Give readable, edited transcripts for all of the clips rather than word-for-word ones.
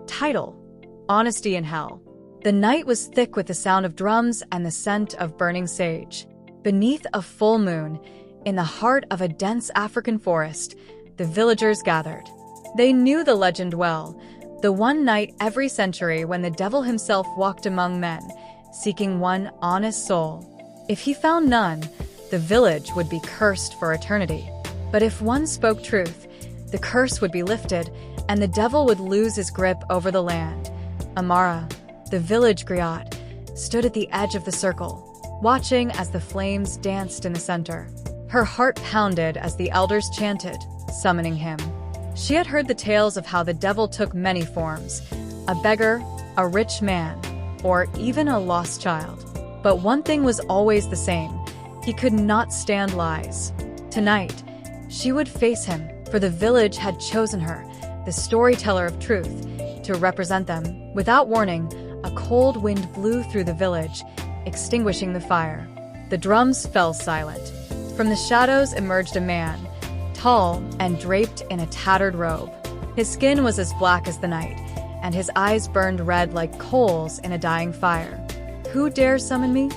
Title: Honesty in Hell. The night was thick with the sound of drums and the scent of burning sage. Beneath a full moon, in the heart of a dense African forest, the villagers gathered. They knew the legend well, the one night every century when the devil himself walked among men, seeking one honest soul. If he found none, the village would be cursed for eternity. But if one spoke truth, the curse would be lifted, and the devil would lose his grip over the land. Amara, the village griot, stood at the edge of the circle, watching as the flames danced in the center. Her heart pounded as the elders chanted, summoning him. She had heard the tales of how the devil took many forms: a beggar, a rich man, or even a lost child. But one thing was always the same: he could not stand lies. Tonight, she would face him, for the village had chosen her, the storyteller of truth, to represent them. Without warning, a cold wind blew through the village, extinguishing the fire. The drums fell silent. From the shadows emerged a man, tall and draped in a tattered robe. His skin was as black as the night, and his eyes burned red like coals in a dying fire. "Who dares summon me?"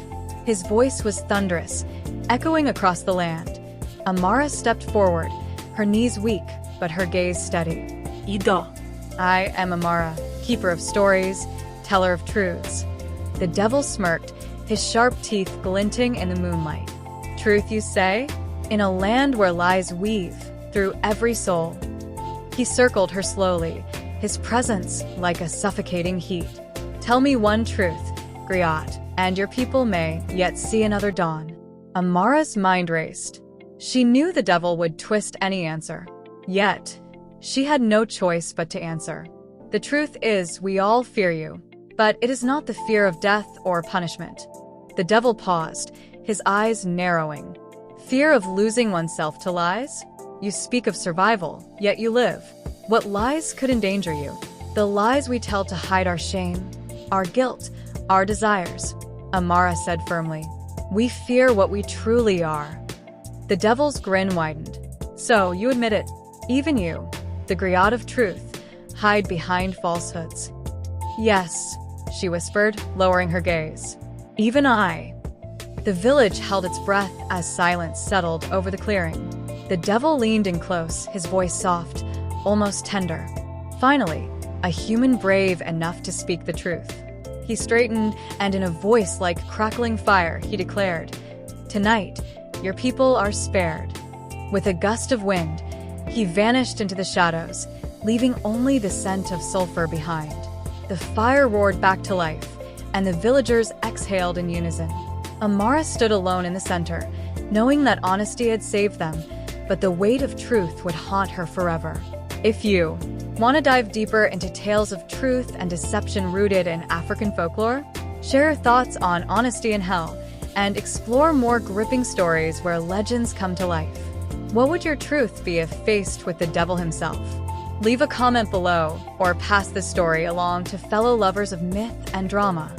His voice was thunderous, echoing across the land. Amara stepped forward, her knees weak, but her gaze steady. "Ida." "I am Amara, keeper of stories, teller of truths." The devil smirked, his sharp teeth glinting in the moonlight. "Truth, you say? In a land where lies weave through every soul." He circled her slowly, his presence like a suffocating heat. "Tell me one truth, griot, and your people may yet see another dawn." Amara's mind raced. She knew the devil would twist any answer. Yet, she had no choice but to answer. "The truth is, we all fear you, but it is not the fear of death or punishment." The devil paused, his eyes narrowing. "Fear of losing oneself to lies? You speak of survival, yet you live. What lies could endanger you? The lies we tell to hide our shame, our guilt, our desires," Amara said firmly. "We fear what we truly are." The devil's grin widened. "So, you admit it. Even you, the griot of truth, hide behind falsehoods." "Yes," she whispered, lowering her gaze. "Even I." The village held its breath as silence settled over the clearing. The devil leaned in close, his voice soft, almost tender. Finally, a human brave enough to speak the truth. He straightened, and in a voice like crackling fire, he declared, "Tonight, your people are spared." With a gust of wind, he vanished into the shadows, leaving only the scent of sulfur behind. The fire roared back to life, and the villagers exhaled in unison. Amara stood alone in the center, knowing that honesty had saved them, but the weight of truth would haunt her forever. If you want to dive deeper into tales of truth and deception rooted in African folklore, share your thoughts on honesty in hell, and explore more gripping stories where legends come to life. What would your truth be if faced with the devil himself? Leave a comment below or pass this story along to fellow lovers of myth and drama.